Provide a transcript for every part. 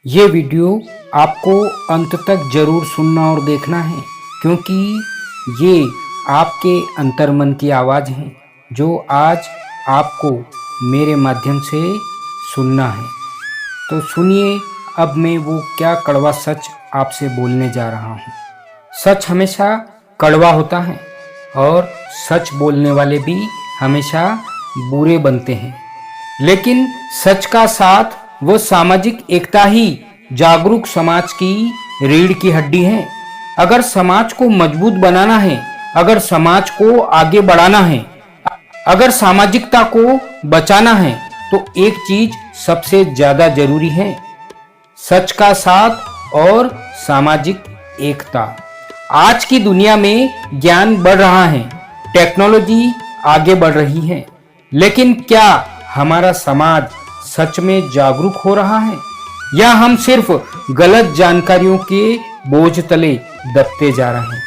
ये वीडियो आपको अंत तक जरूर सुनना और देखना है, क्योंकि ये आपके अंतर्मन की आवाज़ है जो आज आपको मेरे माध्यम से सुनना है। तो सुनिए, अब मैं वो क्या कड़वा सच आपसे बोलने जा रहा हूँ। सच हमेशा कड़वा होता है और सच बोलने वाले भी हमेशा बुरे बनते हैं, लेकिन सच का साथ वो सामाजिक एकता ही जागरूक समाज की रीढ़ की हड्डी है। अगर समाज को मजबूत बनाना है, अगर समाज को आगे बढ़ाना है, अगर सामाजिकता को बचाना है, तो एक चीज सबसे ज्यादा जरूरी है, सच का साथ और सामाजिक एकता। आज की दुनिया में ज्ञान बढ़ रहा है, टेक्नोलॉजी आगे बढ़ रही है, लेकिन क्या हमारा समाज सच में जागरूक हो रहा है, या हम सिर्फ गलत जानकारियों के बोझ तले दबते जा रहे हैं?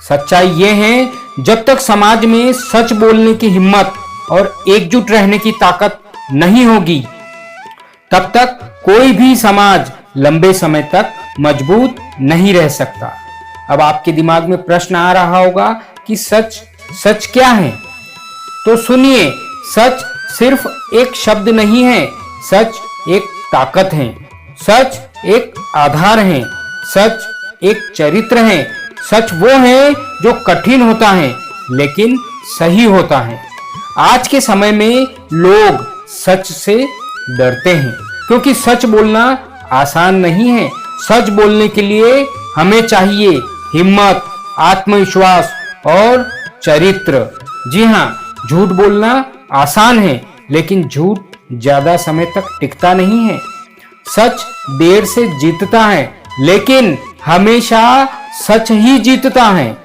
सच्चाई ये है, जब तक समाज में सच बोलने की हिम्मत और एकजुट रहने की ताकत नहीं होगी, तब तक कोई भी समाज लंबे समय तक मजबूत नहीं रह सकता। अब आपके दिमाग में प्रश्न आ रहा होगा कि सच क्या है? तो सुनिए, सच सिर्फ एक शब्द नहीं है, सच एक ताकत है, सच एक आधार है, सच एक चरित्र है। सच वो है जो कठिन होता है लेकिन सही होता है। आज के समय में लोग सच से डरते हैं, क्योंकि सच बोलना आसान नहीं है। सच बोलने के लिए हमें चाहिए हिम्मत, आत्मविश्वास और चरित्र। जी हाँ, झूठ बोलना आसान है, लेकिन झूठ ज्यादा समय तक टिकता नहीं है। सच देर से जीतता है, लेकिन हमेशा सच ही जीतता है।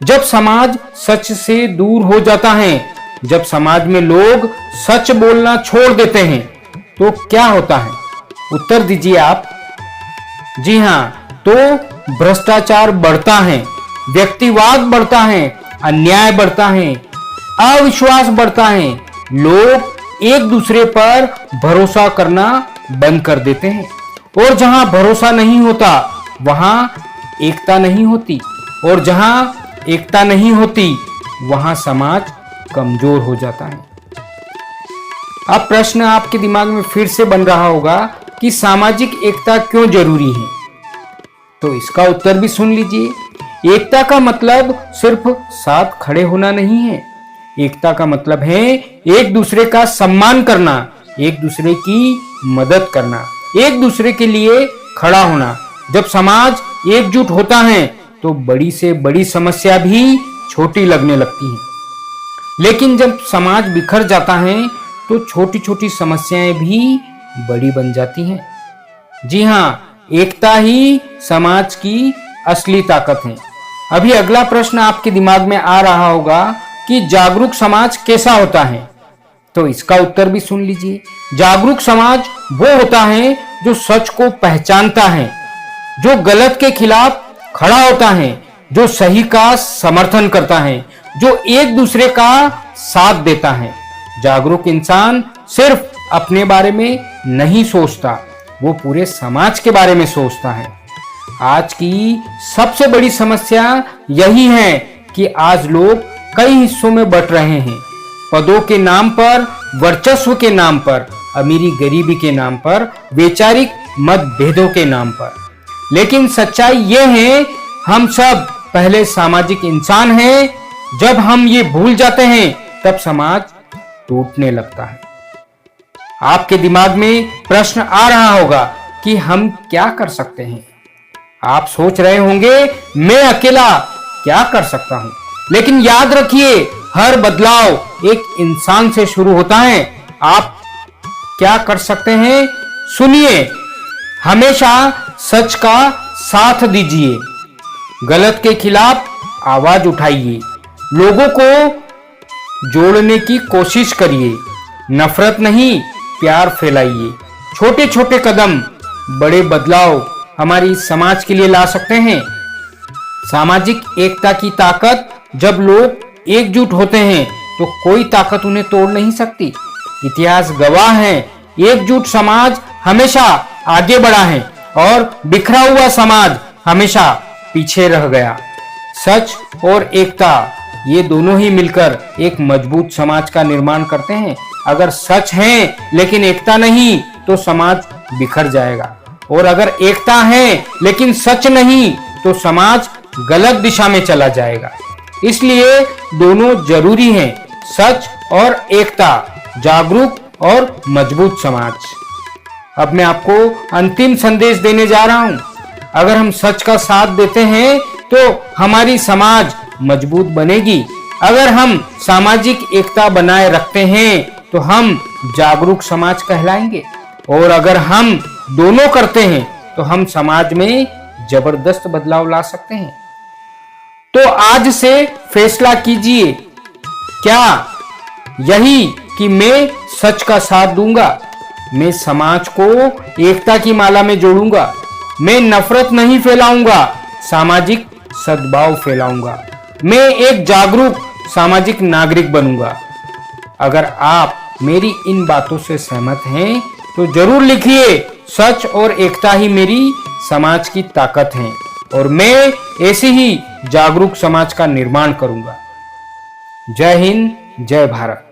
जब समाज सच से दूर हो जाता है, जब समाज में लोग सच बोलना छोड़ देते हैं, तो क्या होता है? उत्तर दीजिए आप। जी हाँ, तो भ्रष्टाचार बढ़ता है, व्यक्तिवाद बढ़ता है, अन्याय बढ़ता है, अविश्वास बढ़ता है, लोग एक दूसरे पर भरोसा करना बंद कर देते हैं, और जहां भरोसा नहीं होता वहां एकता नहीं होती, और जहां एकता नहीं होती वहां समाज कमजोर हो जाता है। अब प्रश्न आपके दिमाग में फिर से बन रहा होगा कि सामाजिक एकता क्यों जरूरी है? तो इसका उत्तर भी सुन लीजिए। एकता का मतलब सिर्फ साथ खड़े होना नहीं है। एकता का मतलब है एक दूसरे का सम्मान करना, एक दूसरे की मदद करना, एक दूसरे के लिए खड़ा होना। जब समाज एकजुट होता है तो बड़ी से बड़ी समस्या भी छोटी लगने लगती है, लेकिन जब समाज बिखर जाता है तो छोटी छोटी समस्याएं भी बड़ी बन जाती हैं। जी हाँ, एकता ही समाज की असली ताकत है। अभी अगला प्रश्न आपके दिमाग में आ रहा होगा कि जागरूक समाज कैसा होता है? तो इसका उत्तर भी सुन लीजिए। जागरूक समाज वो होता है जो सच को पहचानता है, जो गलत के खिलाफ खड़ा होता है, जो सही का समर्थन करता है, जो एक दूसरे का साथ देता है। जागरूक इंसान सिर्फ अपने बारे में नहीं सोचता, वो पूरे समाज के बारे में सोचता है। आज की सबसे बड़ी समस्या यही है कि आज लोग कई हिस्सों में बंट रहे हैं, पदों के नाम पर, वर्चस्व के नाम पर, अमीरी गरीबी के नाम पर, वैचारिक मतभेदों के नाम पर। लेकिन सच्चाई यह है, हम सब पहले सामाजिक इंसान हैं। जब हम ये भूल जाते हैं तब समाज टूटने लगता है। आपके दिमाग में प्रश्न आ रहा होगा कि हम क्या कर सकते हैं? आप सोच रहे होंगे, मैं अकेला क्या कर सकता हूं? लेकिन याद रखिए, हर बदलाव एक इंसान से शुरू होता है। आप क्या कर सकते हैं? सुनिए, हमेशा सच का साथ दीजिए, गलत के खिलाफ आवाज उठाइए, लोगों को जोड़ने की कोशिश करिए, नफरत नहीं प्यार फैलाइए। छोटे छोटे कदम बड़े बदलाव हमारी समाज के लिए ला सकते हैं। सामाजिक एकता की ताकत, जब लोग एकजुट होते हैं तो कोई ताकत उन्हें तोड़ नहीं सकती। इतिहास गवाह है, एकजुट समाज हमेशा आगे बढ़ा है और बिखरा हुआ समाज हमेशा पीछे रह गया। सच और एकता ये दोनों ही मिलकर एक मजबूत समाज का निर्माण करते हैं। अगर सच है लेकिन एकता नहीं तो समाज बिखर जाएगा, और अगर एकता है लेकिन सच नहीं तो समाज गलत दिशा में चला जाएगा। इसलिए दोनों जरूरी हैं, सच और एकता, जागरूक और मजबूत समाज। अब मैं आपको अंतिम संदेश देने जा रहा हूं। अगर हम सच का साथ देते हैं तो हमारी समाज मजबूत बनेगी। अगर हम सामाजिक एकता बनाए रखते हैं तो हम जागरूक समाज कहलाएंगे, और अगर हम दोनों करते हैं तो हम समाज में जबरदस्त बदलाव ला सकते हैं। तो आज से फैसला कीजिए, क्या यही कि मैं सच का साथ दूंगा, मैं समाज को एकता की माला में जोड़ूंगा, मैं नफरत नहीं फैलाऊंगा, सामाजिक सद्भाव फैलाऊंगा, मैं एक जागरूक सामाजिक नागरिक बनूंगा। अगर आप मेरी इन बातों से सहमत हैं तो जरूर लिखिए, सच और एकता ही मेरी समाज की ताकत है, और मैं ऐसे ही जागरूक समाज का निर्माण करूंगा। जय हिंद, जय भारत।